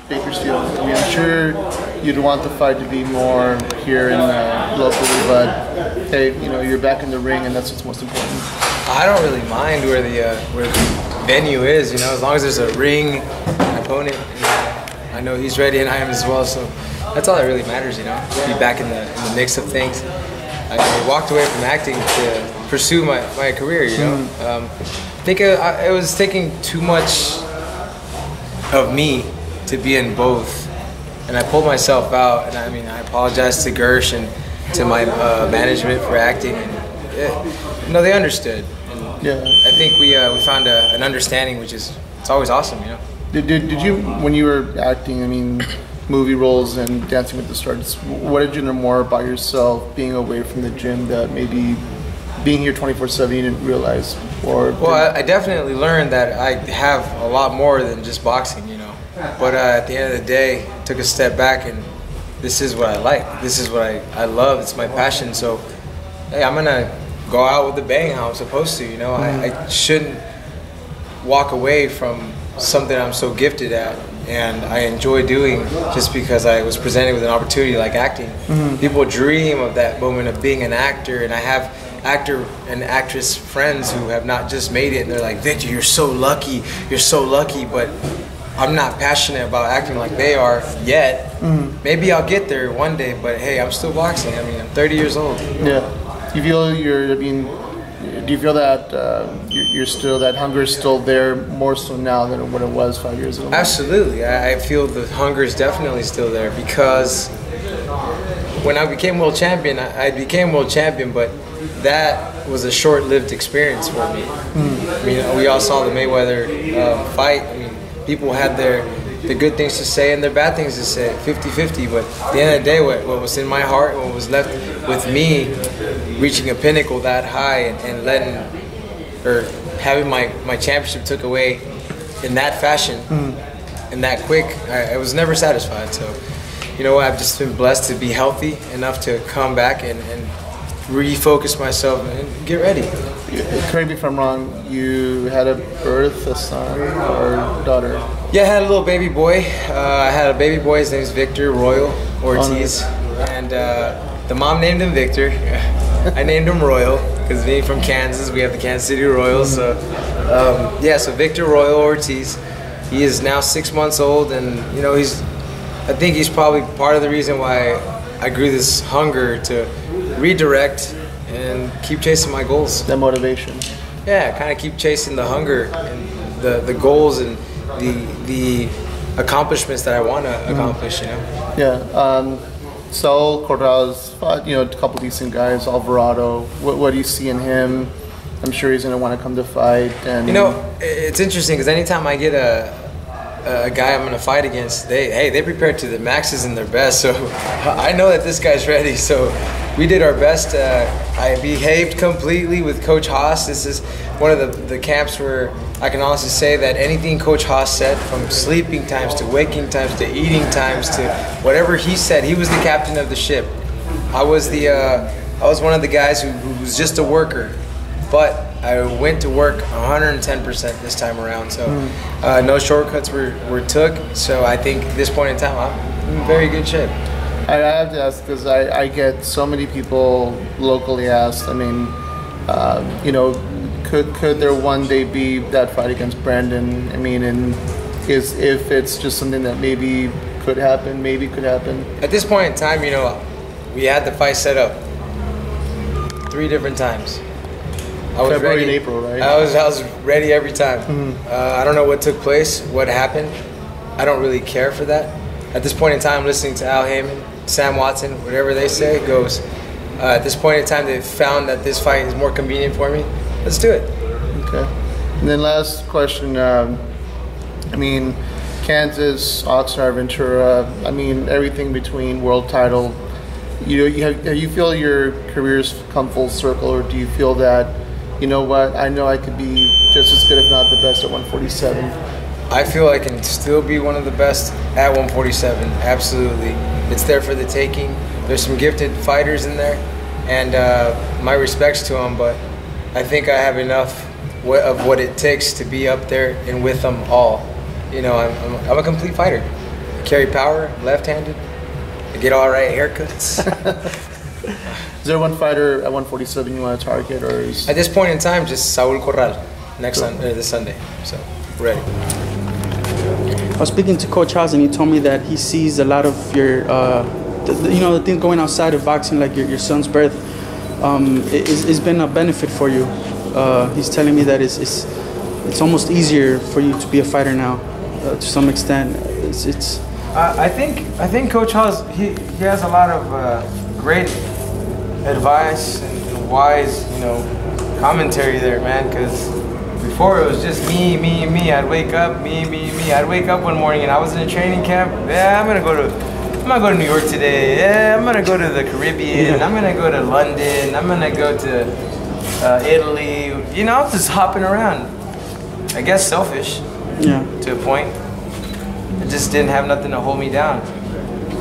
Bakersfield. I mean, I'm sure you'd want the fight to be more here in locally, but hey, you know, you're back in the ring, and that's what's most important. I don't really mind where the venue is, you know, as long as there's a ring, an opponent, and I know he's ready and I am as well, so that's all that really matters, you know, be back in the mix of things. I walked away from acting to pursue my career, you know. I think it was taking too much of me to be in both, and I pulled myself out, and I mean, I apologized to Gersh and to my management for acting, and you know, they understood. And yeah. I think we found an understanding, which is, it's always awesome, you know. Did you, when you were acting, I mean, movie roles and Dancing with the Stars, what did you know more about yourself being away from the gym that maybe being here 24/7 you didn't realize? Or well, I definitely learned that I have a lot more than just boxing, you know. But at the end of the day, I took a step back, and this is what I like. This is what I love. It's my passion. So, hey, I'm gonna go out with a bang how I'm supposed to, you know. I shouldn't walk away from something I'm so gifted at and I enjoy doing just because I was presented with an opportunity like acting. People dream of that moment of being an actor, and I have actor and actress friends who have not just made it, and they're like, Victor, you're so lucky, but I'm not passionate about acting like they are yet. Maybe I'll get there one day, but hey, I'm still boxing. I mean, I'm 30 years old. Yeah. You feel do you feel that you're still, that hunger is still there more so now than what it was 5 years ago? Absolutely. I feel the hunger is definitely still there, because when I became world champion, I became world champion, but that was a short-lived experience for me. I mean, we all saw the Mayweather fight. I mean, people had the good things to say and their bad things to say, 50-50, but at the end of the day, what was in my heart, what was left with me, reaching a pinnacle that high and letting, or having my championship took away in that fashion and that quick, I was never satisfied. So, you know, I've just been blessed to be healthy enough to come back and refocus myself and get ready. Correct me if I'm wrong, you had a birth, a son or daughter? Yeah, I had a little baby boy. I had a baby boy, his name is Victor Ortiz. And the mom named him Victor. I named him Royal, because being from Kansas, we have the Kansas City Royals. So, yeah, so Victor Royal Ortiz. He is now 6 months old, and you know, I think he's probably part of the reason why I grew this hunger to redirect and keep chasing my goals. That motivation. Yeah, kind of keep chasing the hunger and the goals and the accomplishments that I want to accomplish, you know. Yeah. Saul Corral's fought, you know, a couple decent guys. Alvarado. What do you see in him? I'm sure he's going to want to come to fight. And you know, it's interesting because anytime I get a guy I'm going to fight against, they prepare to the maxes and their best. So I know that this guy's ready. So we did our best. I behaved completely with Coach Haas. This is one of the camps where I can honestly say that anything Coach Haas said, from sleeping times to waking times to eating times to whatever he said, he was the captain of the ship. I was one of the guys who was just a worker, but I went to work 110% this time around. So no shortcuts were took. So I think at this point in time, I'm in very good shape. I have to ask because I get so many people locally asked. I mean, you know, could there one day be that fight against Brandon? I mean, and if it's just something that maybe could happen, At this point in time, you know, we had the fight set up 3 different times. I was February ready. and April, right? I was ready every time. I don't know what took place, what happened. I don't really care for that. At this point in time, listening to Al Heyman, Sam Watson, whatever they say goes. At this point in time, they've found that this fight is more convenient for me. Let's do it. Okay. And then last question. I mean, Kansas, Oxnard, Ventura. I mean, everything between world title. You feel your career's come full circle, or do you feel that, you know what, I know I could be just as good, if not the best, at 147? I feel I can still be one of the best at 147, absolutely. It's there for the taking. There's some gifted fighters in there, and my respects to them, but I think I have enough of what it takes to be up there and with them all. you know, I'm a complete fighter. I carry power, left-handed. I get all right haircuts. Is there one fighter at 147 you want to target, or is... At this point in time, just Saul Corral this Sunday. So, ready. I was speaking to Coach Haas, and he told me that he sees a lot of your, the things going outside of boxing, like your son's birth. It's been a benefit for you. He's telling me that it's almost easier for you to be a fighter now, to some extent. I think Coach Haas he has a lot of great advice and wise, you know, commentary there, man. Because before it was just me. I'd wake up, me. I'd wake up one morning and I was in a training camp. Yeah, I'm gonna go to New York today. Yeah, I'm gonna go to the Caribbean. I'm gonna go to London. I'm gonna go to Italy. You know, just hopping around. I guess selfish. Yeah. To a point. I just didn't have nothing to hold me down.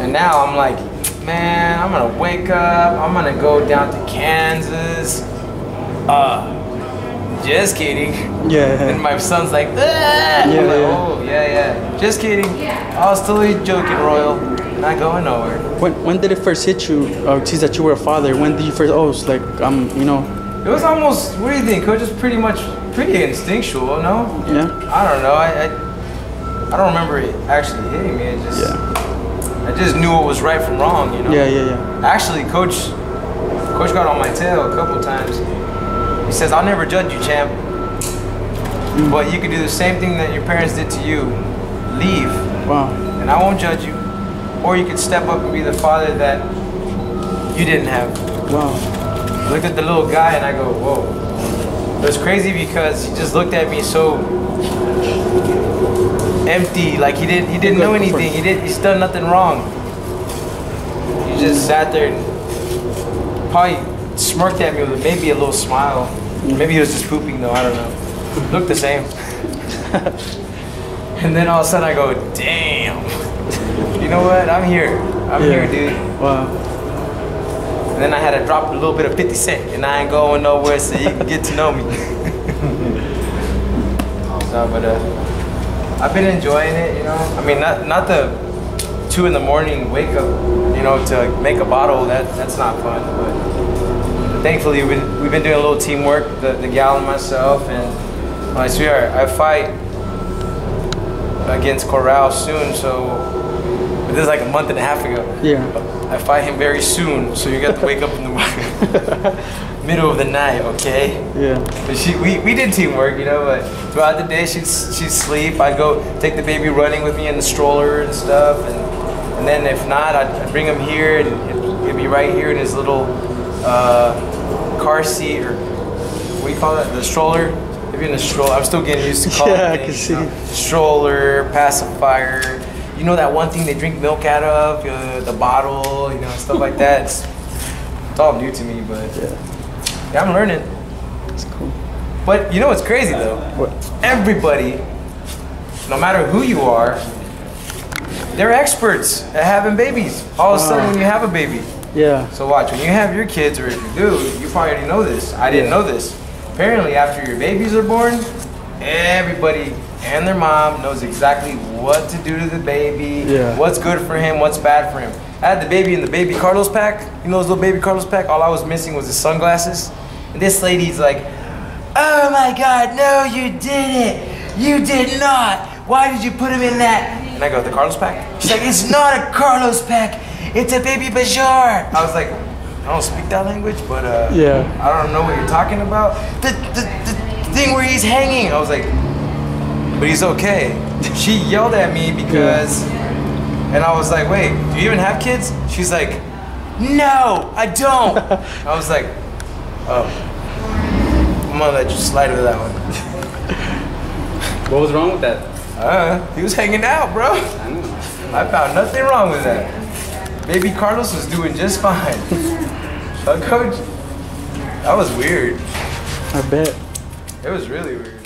And now I'm like, man, I'm gonna wake up. I'm gonna go down to Kansas. Just kidding. Yeah. And my son's like, ah! I'm like, oh, yeah. Just kidding. I was totally joking, Royal. Not going nowhere. When did it first hit you, Ortiz, that you were a father? When did you first, it's like, you know? It was almost, what do you think, Coach? It's pretty instinctual, no? Yeah. I don't know. I don't remember it actually hitting me. I just knew what was right from wrong, you know? Yeah. Actually, Coach got on my tail a couple times. He says, I'll never judge you, champ. But you could do the same thing that your parents did to you. Leave. Wow. And I won't judge you. Or you could step up and be the father that you didn't have. Wow. I looked at the little guy and I go, whoa. It was crazy because he just looked at me so empty, like he didn't know anything. He's done nothing wrong. He just sat there and probably smirked at me with maybe a little smile. Maybe he was just pooping though, I don't know. Looked the same. And then all of a sudden I go, damn. You know what? I'm here. I'm here, dude. Wow. And then I had to drop a little bit of 50 Cent, and I ain't going nowhere, so you can get to know me. So, but I've been enjoying it, you know. I mean, not the 2 in the morning wake up, you know, to make a bottle. That's not fun. But thankfully, we've been doing a little teamwork. The gal and myself, and my sweetheart, I fight against Corral soon, so. But this is like a month and a half ago. Yeah. I fight him very soon, so you got to wake up in the middle of the night, okay? Yeah. But we did teamwork, you know. But throughout the day, she'd sleep. I'd go take the baby running with me in the stroller and stuff, and then if not, I'd bring him here, and he'd be right here in his little car seat, or what do you call that? The stroller. Maybe in the stroller. I'm still getting used to calling yeah, it. I can see. Stroller, pacifier. You know that one thing they drink milk out of, the bottle, you know, stuff like that. It's all new to me, but yeah, I'm learning. That's cool. But you know what's crazy though? What? Everybody, no matter who you are, they're experts at having babies. All of a sudden when you have a baby. Yeah. So watch, when you have your kids, or if you do, you probably already know this. I didn't know this. Apparently after your babies are born, everybody and their mom knows exactly what to do to the baby, what's good for him, what's bad for him. I had the baby in the baby Carlos pack. You know those little baby Carlos pack? All I was missing was his sunglasses. And this lady's like, oh my God, no you didn't. You did not. Why did you put him in that? And I go, the Carlos pack? She's like, it's not a Carlos pack. It's a baby Bajar. I was like, I don't speak that language, but I don't know what you're talking about. The thing where he's hanging. I was like, but he's okay. She yelled at me because, and I was like, wait, do you even have kids? She's like, no, I don't. I was like, oh, I'm gonna let you slide with that one. What was wrong with that? He was hanging out, bro. I found nothing wrong with that. Baby Carlos was doing just fine. Coach, that was weird. I bet. It was really weird.